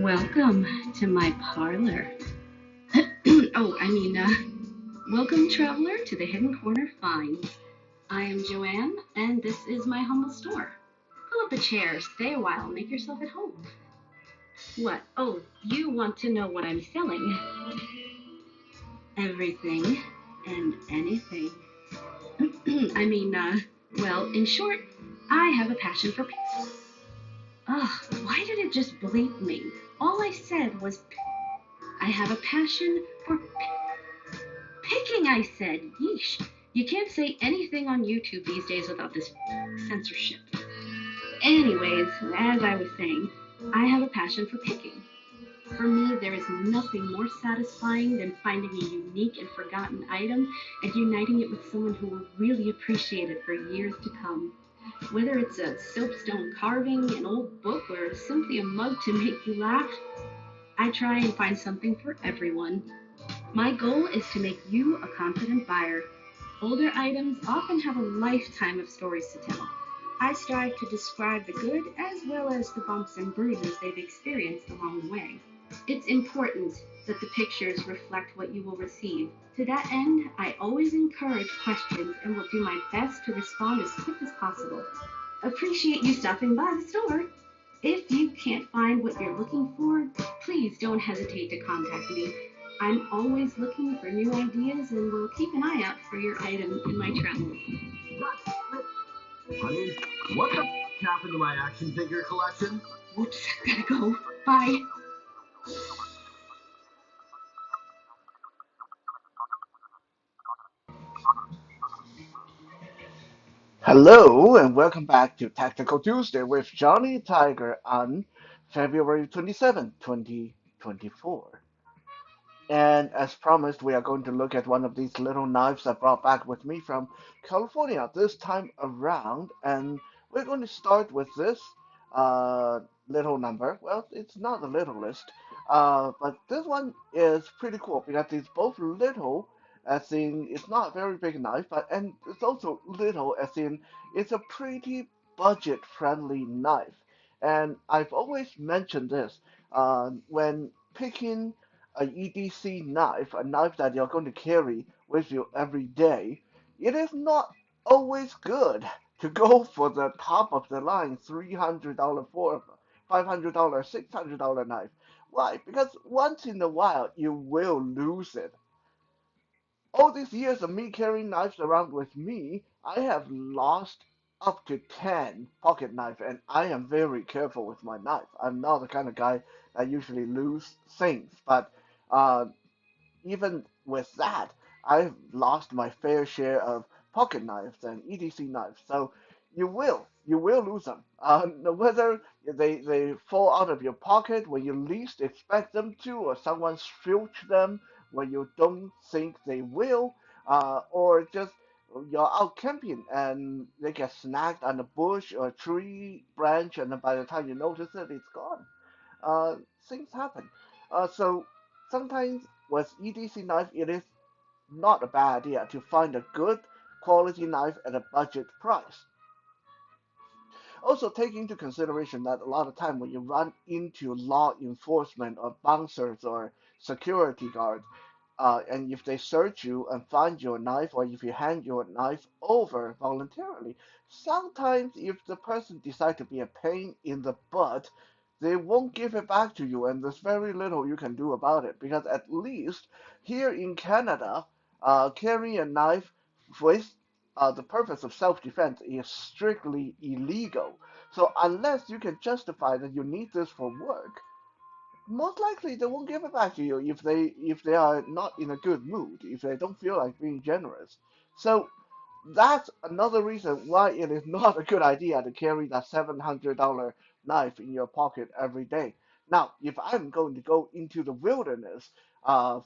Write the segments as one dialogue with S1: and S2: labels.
S1: Welcome to my parlor. oh, I mean, uh, Welcome, traveler, to the Hidden Corner Finds. I am Joanne, and this is my humble store. Pull up a chair, stay a while, make yourself at home. What? Oh, you want to know what I'm selling? Everything and anything. In short, I have a passion for picks. Ugh, why did it just bleep me? All I said was, I have a passion for picking, I said. Yeesh. You can't say anything on YouTube these days without this censorship. Anyways, as I was saying, I have a passion for picking. For me, there is nothing more satisfying than finding a unique and forgotten item and uniting it with someone who will really appreciate it for years to come. Whether it's a soapstone carving, an old book, or simply a mug to make you laugh, I try and find something for everyone. My goal is to make you a confident buyer. Older items often have a lifetime of stories to tell. I strive to describe the good as well as the bumps and bruises they've experienced along the way. It's important that the pictures reflect what you will receive. To that end, I always encourage questions and will do my best to respond as quick as possible. Appreciate you stopping by the store. If you can't find what you're looking for, please don't hesitate to contact me. I'm always looking for new ideas and will keep an eye out for your item in my travels.
S2: Honey, what the happened to my action figure collection?
S1: Whoops, gotta go. Bye.
S3: Hello and welcome back to Tactical Tuesday with Johnny Tiger on February 27, 2024. And as promised, we are going to look at one of these little knives I brought back with me from California this time around. And we're going to start with this little number. Well, it's not the littlest, but this one is pretty cool because it's both little, as in it's not a very big knife, and it's also little, as in it's a pretty budget-friendly knife. And I've always mentioned this when picking a EDC knife, a knife that you're going to carry with you every day, it is not always good to go for the top of the line $300, $500, $600 knife. Why? Because once in a while you will lose it. All these years of me carrying knives around with me, I have lost up to 10 pocket knife, and I am very careful with my knife. I'm not the kind of guy that usually lose things, but uh, even with that, I've lost my fair share of pocket knives and EDC knives. So you will lose them. Whether they fall out of your pocket when you least expect them to, or someone's filched them when you don't think they will, or just you're out camping and they get snagged on a bush or a tree branch, and then by the time you notice it, it's gone. Uh, Things happen. So sometimes with EDC knife, it is not a bad idea to find a good quality knife at a budget price. Also, take into consideration that a lot of time when you run into law enforcement or bouncers or security guards, and if they search you and find your knife, or if you hand your knife over voluntarily, sometimes if the person decides to be a pain in the butt, they won't give it back to you, and there's very little you can do about it. Because at least here in Canada, carrying a knife with the purpose of self-defense is strictly illegal. So unless you can justify that you need this for work, most likely they won't give it back to you if they are not in a good mood, if they don't feel like being generous. So that's another reason why it is not a good idea to carry that $700 knife in your pocket every day. Now, if I'm going to go into the wilderness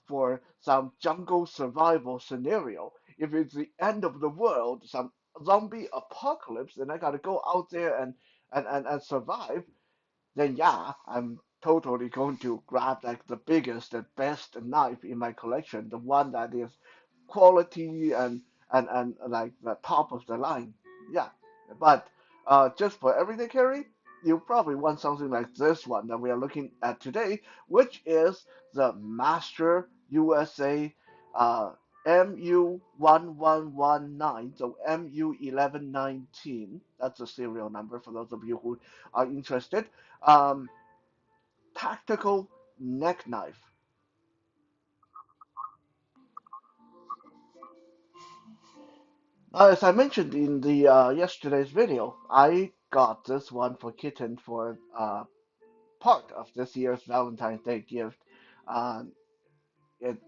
S3: for some jungle survival scenario, if it's the end of the world, some zombie apocalypse, and I gotta go out there and survive, then yeah, I'm totally going to grab like the biggest and best knife in my collection, the one that is quality and like the top of the line. Yeah, but just for everyday carry, you probably want something like this one that we are looking at today, which is the Master USA MU1119, so MU1119. That's the serial number for those of you who are interested. Um, Tactical neck knife. As I mentioned in the yesterday's video, I got this one for kitten for part of this year's Valentine's Day gift. Uh,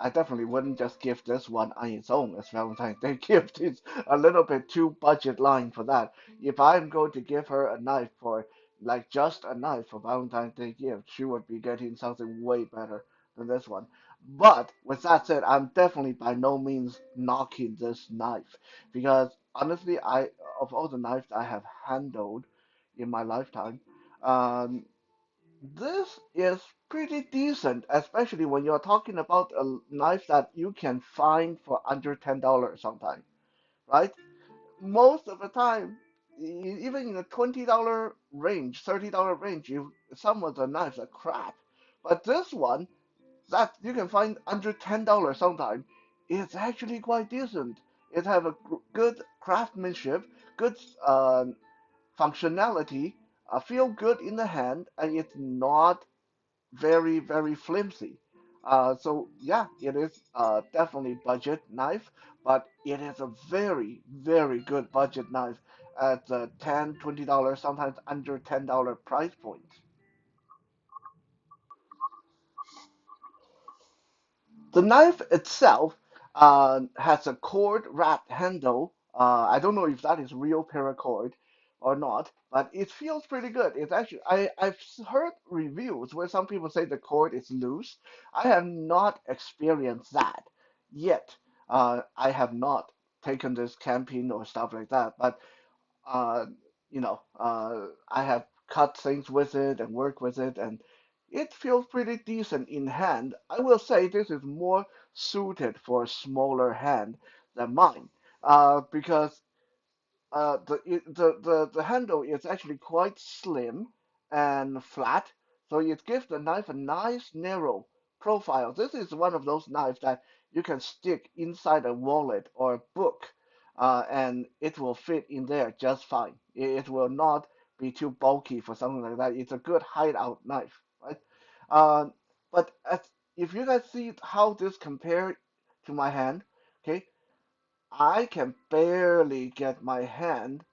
S3: I definitely wouldn't just give this one on its own as Valentine's Day gift. It's a little bit too budget line for that. If I'm going to give her a knife for like just a knife for Valentine's Day gift, she would be getting something way better than this one. But with that said, I'm definitely by no means knocking this knife because honestly, I of all the knives I have handled in my lifetime, um, this is pretty decent, especially when you're talking about a knife that you can find for under $10 sometimes, right? Most of the time, even in the $20 range, $30 range, some of the knives are crap. But this one that you can find under $10 sometimes is actually quite decent. It have a good craftsmanship, good functionality, feel good in the hand, and it's not very, very flimsy. So yeah, it is definitely budget knife, but it is a very, very good budget knife at the $10, $20, sometimes under $10 price point. The knife itself has a cord wrapped handle. I don't know if that is real paracord or not, but it feels pretty good. It's actually I've heard reviews where some people say the cord is loose. I have not experienced that yet. I have not taken this camping or stuff like that, but uh, I have cut things with it and worked with it, and it feels pretty decent in hand. I will say this is more suited for a smaller hand than mine, because the handle is actually quite slim and flat, so it gives the knife a nice narrow profile. This is one of those knives that you can stick inside a wallet or a book, and it will fit in there just fine. It will not be too bulky for something like that. It's a good hideout knife, right? Uh, but if you guys see how this compared to my hand, okay, I can barely get my hand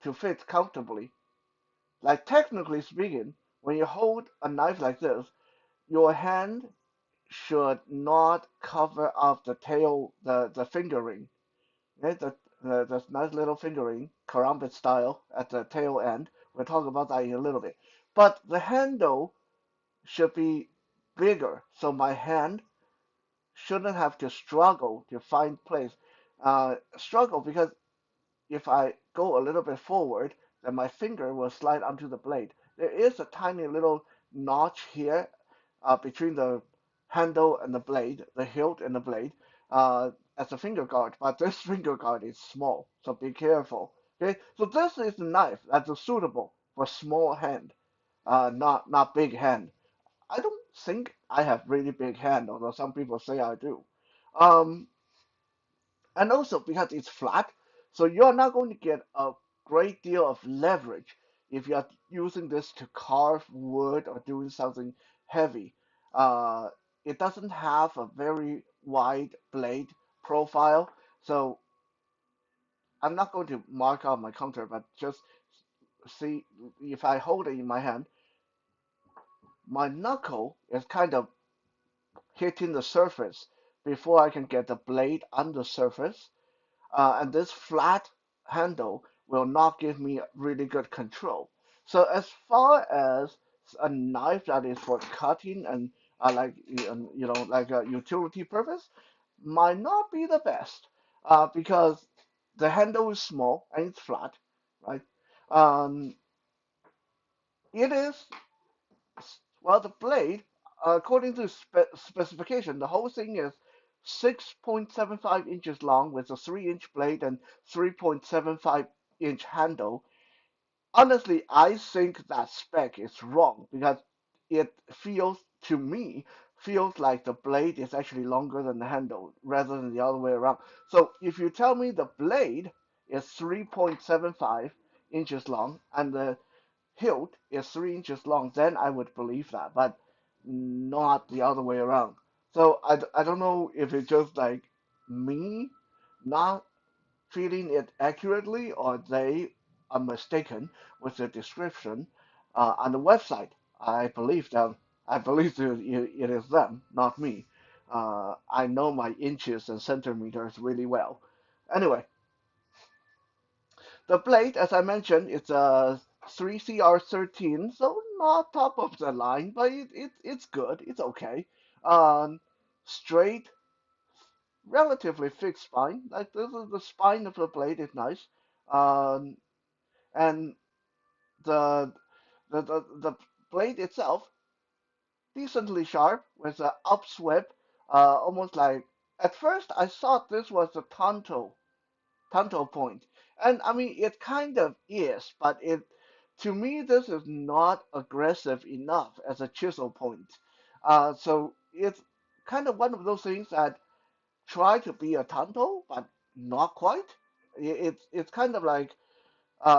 S3: to fit comfortably. Like technically speaking, when you hold a knife like this, your hand should not cover up the tail, the fingering. Okay? The nice little fingering, karambit style at the tail end. We'll talk about that in a little bit. But the handle should be bigger, so my hand shouldn't have to struggle to find place. Struggle because if I go a little bit forward, then my finger will slide onto the blade. There is a tiny little notch here between the handle and the blade, the hilt and the blade, as a finger guard, but this finger guard is small, so be careful. Okay, so this is a knife that's suitable for small hand, not big hand. I don't think I have really big hand, although some people say I do. Um, and also because it's flat, so you're not going to get a great deal of leverage if you're using this to carve wood or doing something heavy. Uh, it doesn't have a very wide blade profile, so I'm not going to mark out my counter, but just see if I hold it in my hand, my knuckle is kind of hitting the surface before I can get the blade on the surface. And this flat handle will not give me really good control. So as far as a knife that is for cutting and like like a utility purpose, might not be the best because the handle is small and it's flat, right? Um, it is well, the blade, according to specification, the whole thing is 6.75 inches long with a 3-inch blade and 3.75-inch handle. Honestly, I think that spec is wrong because it feels to me feels like the blade is actually longer than the handle rather than the other way around. So if you tell me the blade is 3.75 inches long and the hilt is 3 inches long, then I would believe that, but not the other way around. So I don't know if it's just like me not feeding it accurately, or they are mistaken with the description on the website. I believe them. I believe it is them, not me. I know my inches and centimeters really well. Anyway, the blade, as I mentioned, it's a 3CR13, so not top of the line, but it's good. It's okay. Um, Straight, relatively fixed spine. Like this is the spine of the blade is nice. Um, and the the blade itself decently sharp with an upsweep, almost like at first I thought this was a tanto point, and I mean it kind of is, but it to me this is not aggressive enough as a chisel point. So it's kind of one of those things that try to be a tanto, but not quite. It's kind of like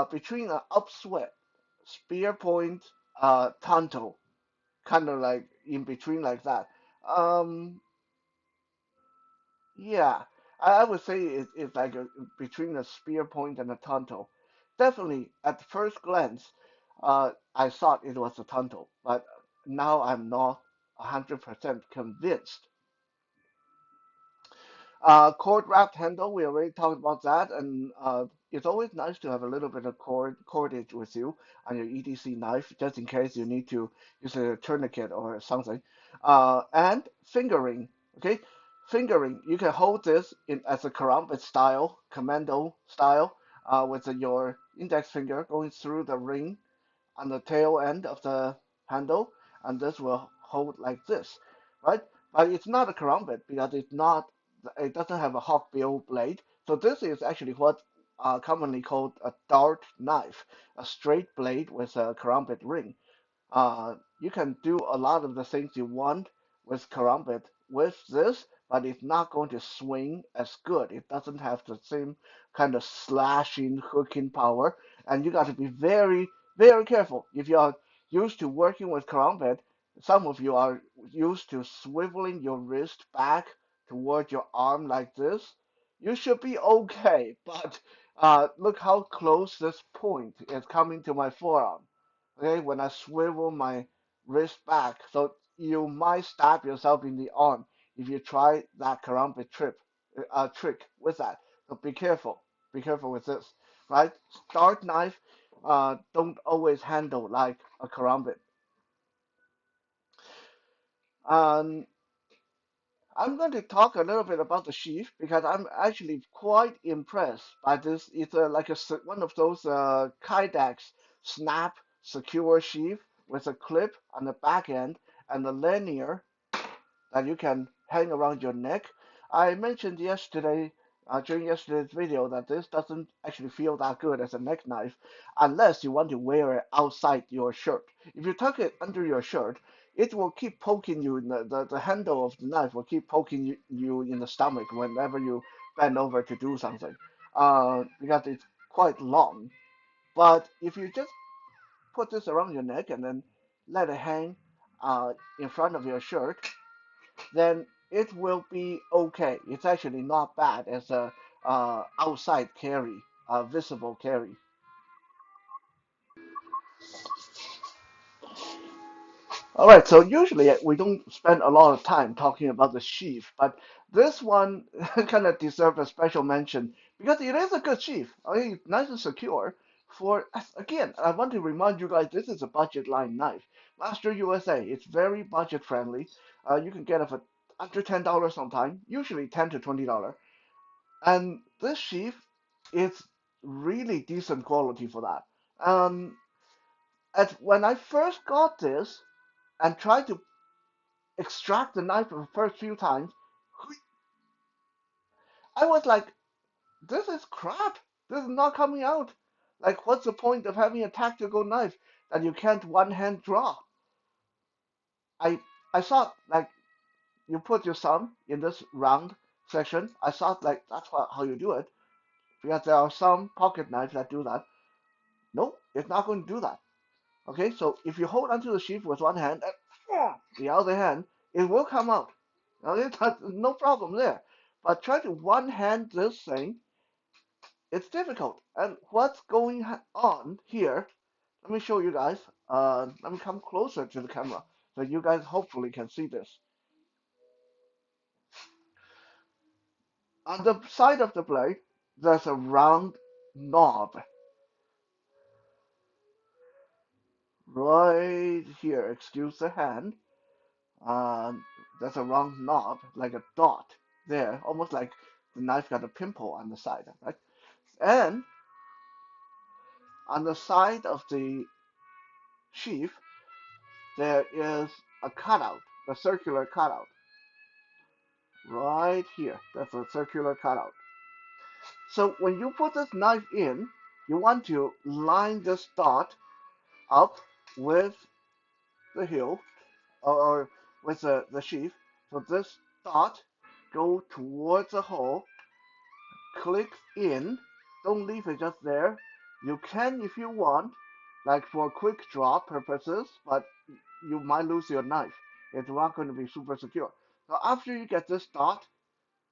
S3: between an upsweep, spear point, tanto, kind of like in between like that. Um, yeah, I would say it's like between a spear point and a tanto. Definitely, at first glance, I thought it was a tanto, but now I'm not 100% convinced. Cord wrapped handle, we already talked about that, and it's always nice to have a little bit of cordage with you on your EDC knife, just in case you need to use a tourniquet or something. And fingering, okay? Fingering, you can hold this in as a karambit style, commando style, with your index finger going through the ring on the tail end of the handle, and this will hold like this, right? But it's not a karambit because it doesn't have a hawkbill blade. So this is actually what commonly called a dart knife, a straight blade with a karambit ring. You can do a lot of the things you want with karambit with this, but it's not going to swing as good. It doesn't have the same kind of slashing, hooking power, and you got to be very, very careful. If you are used to working with karambit, some of you are used to swiveling your wrist back toward your arm like this. You should be okay, but look how close this point is coming to my forearm. Okay, when I swivel my wrist back, so you might stab yourself in the arm if you try that karambit trick with that. So be careful. Be careful with this, right? Dart knife don't always handle like a karambit. Um, I'm going to talk a little bit about the sheath because I'm actually quite impressed by this. It's like one of those Kydex snap secure sheath with a clip on the back end and a linear that you can hang around your neck. I mentioned yesterday, during yesterday's video, that this doesn't actually feel that good as a neck knife unless you want to wear it outside your shirt. If you tuck it under your shirt, it will keep poking you in the handle of the knife will keep poking you in the stomach whenever you bend over to do something, because it's quite long. But if you just put this around your neck and then let it hang in front of your shirt, then it will be okay. It's actually not bad as a outside carry, visible carry. All right, so usually we don't spend a lot of time talking about the sheath, but this one kind of deserves a special mention because it is a good sheath. I mean, it's nice and secure. Again, I want to remind you guys, this is a budget line knife. Master USA, it's very budget friendly. You can get it for under $10 sometimes, usually $10 to $20. And this sheath is really decent quality for that. When I first got this and tried to extract the knife the first few times, I was like, this is crap. This is not coming out. Like, what's the point of having a tactical knife that you can't one-hand draw? I I thought like you put your thumb in this round section. I thought like that's how you do it because there are some pocket knives that do that. Nope, it's not going to do that. Okay, so if you hold onto the sheath with one hand and the other hand, it will come out. Okay, that's no problem there. But try to one hand this thing, it's difficult. And what's going on here? Let me show you guys. Let me come closer to the camera so you guys hopefully can see this. On the side of the blade, there's a round knob right here. Excuse the hand. Um, there's a round knob, like a dot there, almost like the knife got a pimple on the side, right? And on the side of the sheath, there is a cutout, a circular cutout, right here. That's a circular cutout. So when you put this knife in, you want to line this dot up with the hill or with the sheath. So this dot go towards the hole, click in, don't leave it just there. You can if you want, like for quick draw purposes, but you might lose your knife. It's not going to be super secure. So after you get this dot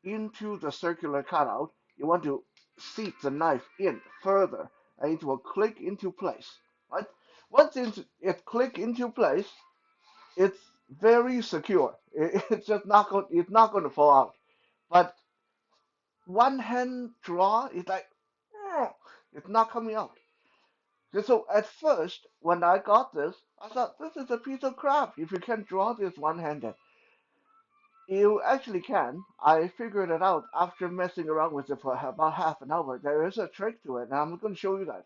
S3: into the circular cutout, you want to seat the knife in further, and it will click into place. Right? Once it click into place, it's very secure. It's just not going. It's not going to fall out. But one hand draw is like, "Oh," it's not coming out. So at first, when I got this, I thought this is a piece of crap. If you can draw this one-handed, you actually can. I figured it out after messing around with it for about half an hour. There is a trick to it, and I'm going to show you guys.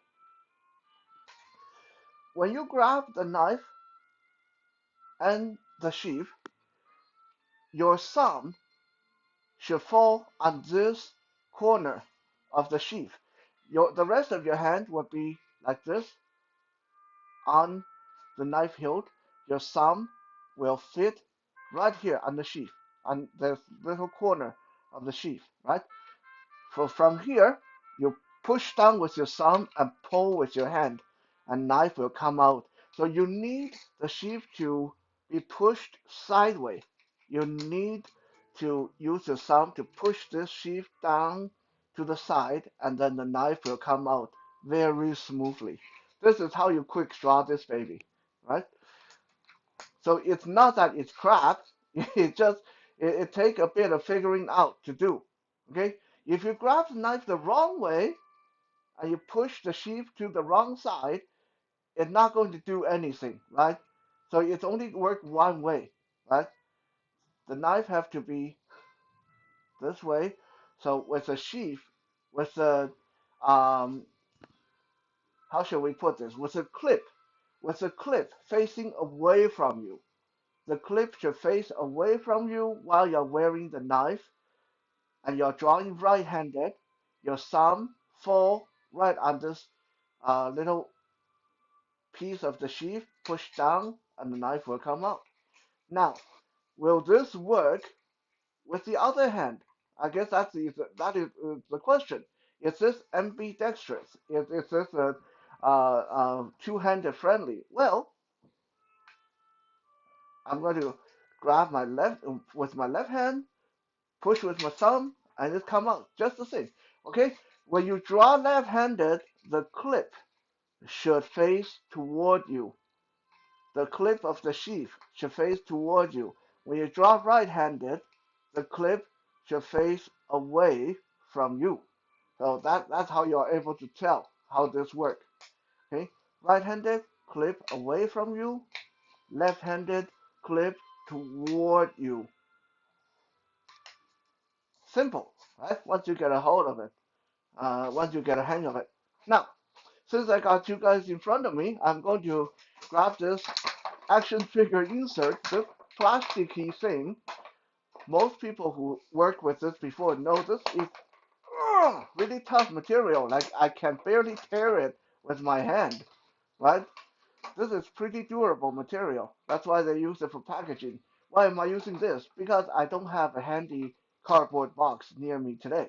S3: When you grab the knife and the sheath, your thumb should fall on this corner of the sheath. The rest of your hand would be like this on the knife hilt. Your thumb will fit right here on the sheath, on the little corner of the sheath, right? So from here, you push down with your thumb and pull with your hand, and knife will come out. So you need the sheath to be pushed sideways. You need to use your thumb to push this sheath down to the side, and then the knife will come out very smoothly. This is how you quick draw this baby, right? So it's not that it's crap. It just it take a bit of figuring out to do. Okay, if you grab the knife the wrong way and you push the sheath to the wrong side, it's not going to do anything, right? So it's only work one way, right? The knife have to be this way. So with a sheath, with a how shall we put this? With a clip facing away from you. The clip should face away from you while you're wearing the knife and you're drawing right-handed. Your thumb fall right on this little piece of the sheath, push down, and the knife will come out. Now, will this work with the other hand? I guess that is the question. Is this ambidextrous? Is this two-handed friendly? Well, I'm going to grab my left with my left hand, push with my thumb, and it come out just the same. Okay, when you draw left-handed, the clip should face toward you. The clip of the sheath should face toward you. When you draw right-handed, the clip should face away from you. So that's how you are able to tell how this works. Okay, right-handed clip away from you, left-handed clip toward you. Simple, right? Once you get a hold of it, once you get a hang of it. Now, since I got you guys in front of me, I'm going to grab this action figure insert, this plasticky thing. Most people who work with this before know this is really tough material. Like I can barely tear it with my hand, right? This is pretty durable material. That's why they use it for packaging. Why am I using this? Because I don't have a handy cardboard box near me today.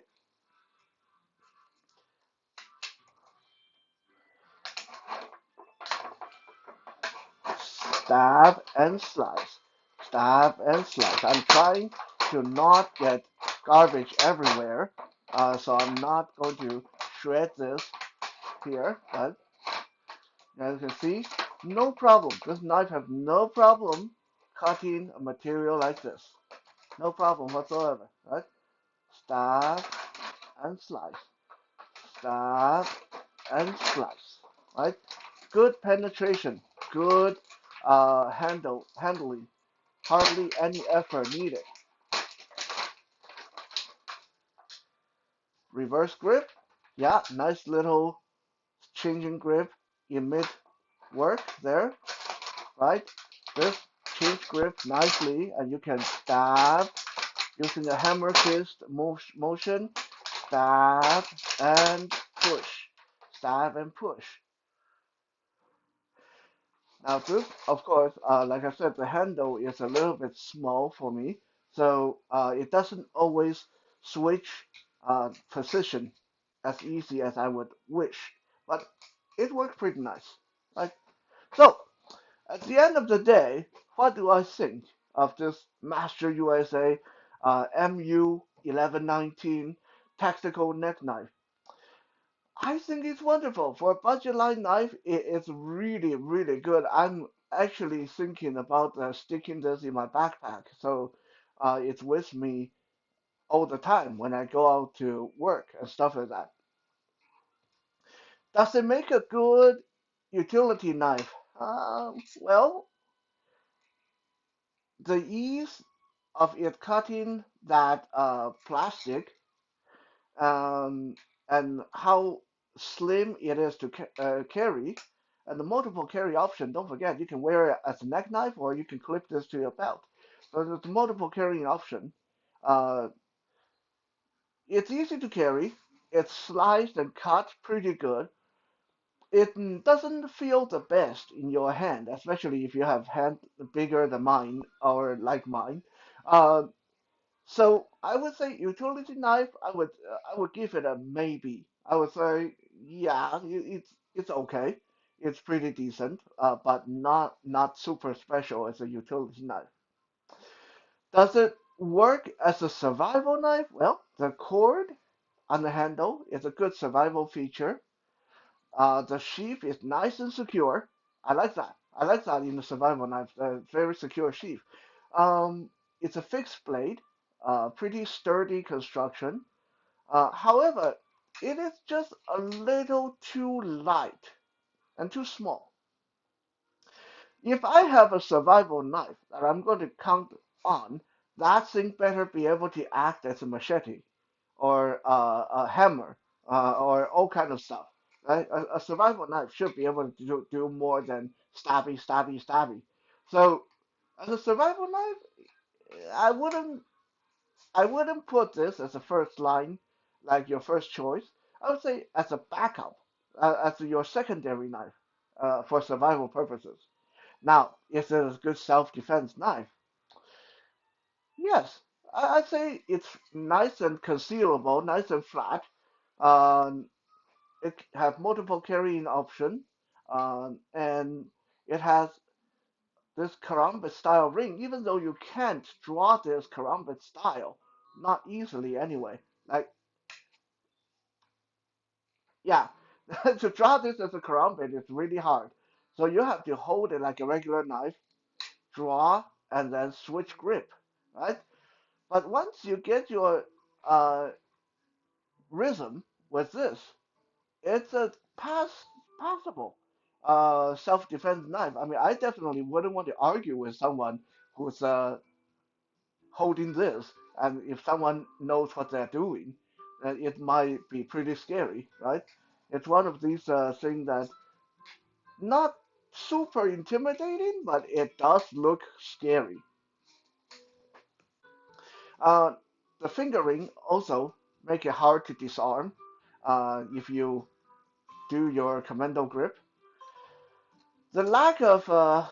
S3: Stab and slice. Stab and slice. I'm trying to not get garbage everywhere, so I'm not going to shred this here, but as you can see, no problem. This knife has no problem cutting a material like this. No problem whatsoever, right? Stab and slice. Stab and slice, right? Good penetration, good handling, hardly any effort needed. Reverse grip, yeah, nice little changing grip in mid work there, right? This change grip nicely, and you can stab using a hammer fist motion, stab and push, stab and push. Now this, of course, like I said, the handle is a little bit small for me, so it doesn't always switch position as easy as I would wish, but it works pretty nice, right? So at the end of the day, what do I think of this Master USA MU 1119 tactical neck knife? I think it's wonderful. For a budget line knife, it is really, really good. I'm actually thinking about sticking this in my backpack, so it's with me all the time when I go out to work and stuff like that. Does it make a good utility knife? Well, the ease of it cutting that plastic um, and how slim it is to carry, and the multiple carry option. Don't forget, you can wear it as a neck knife or you can clip this to your belt. So there's a multiple carrying option. Uh, it's easy to carry. It's sliced and cut pretty good. It doesn't feel the best in your hand, especially if you have hand bigger than mine or like mine. Uh, So I would say utility knife. I would give it a maybe. I would say yeah, it's okay. It's pretty decent, but not super special as a utility knife. Does it work as a survival knife? Well, the cord on the handle is a good survival feature. The sheath is nice and secure. I like that. I like that in the survival knife. Very secure sheath. Um, it's a fixed blade, pretty sturdy construction. However, it is just a little too light and too small. If I have a survival knife that I'm going to count on, that thing better be able to act as a machete or a hammer or all kind of stuff. Right? A survival knife should be able to do more than stabby, stabby, stabby. So as a survival knife, I wouldn't I wouldn't put this as a first line, like your first choice. I would say as a backup, as your secondary knife for survival purposes. Now, is it a good self-defense knife? Yes, I'd say it's nice and concealable, nice and flat. Um, it has multiple carrying option, and it has this karambit style ring. Even though you can't draw this karambit style, not easily anyway. Like yeah, to draw this as a karambit is really hard. So you have to hold it like a regular knife, draw, and then switch grip, right? But once you get your uh, rhythm with this, it's a passable self-defense knife. I mean, I definitely wouldn't want to argue with someone who's holding this, and if someone knows what they're doing, it might be pretty scary, right? It's one of these things that not super intimidating, but it does look scary. Uh, the fingering also make it hard to disarm if you do your commando grip. The lack of, I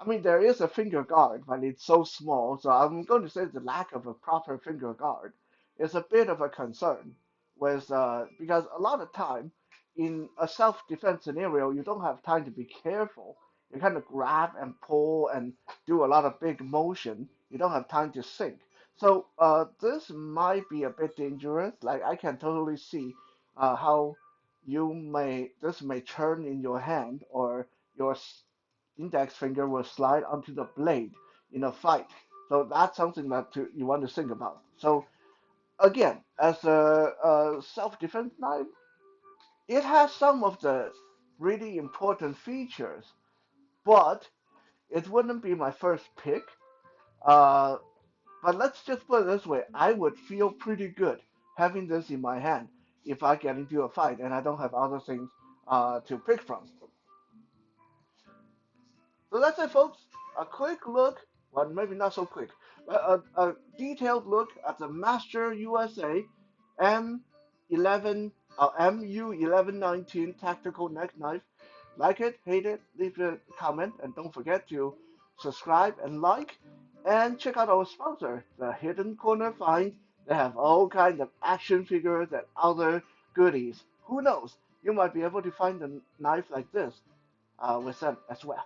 S3: mean, there is a finger guard, but it's so small. So I'm going to say the lack of a proper finger guard is a bit of a concern, with because a lot of time in a self-defense scenario, you don't have time to be careful. You kind of grab and pull and do a lot of big motion. You don't have time to think. So this might be a bit dangerous. Like I can totally see how this may turn in your hand or your index finger will slide onto the blade in a fight. So that's something that you want to think about. So again, as a self-defense knife, it has some of the really important features, but it wouldn't be my first pick. Uh, but let's just put it this way: I would feel pretty good having this in my hand if I get into a fight and I don't have other things to pick from. So that's it, folks. A quick look, well, maybe not so quick, but a detailed look at the Master USA M11 MU1119 tactical neck knife. Like it, hate it, leave a comment, and don't forget to subscribe and like. And check out our sponsor, the Hidden Corner Find. They have all kinds of action figures and other goodies. Who knows? You might be able to find a knife like this with them as well.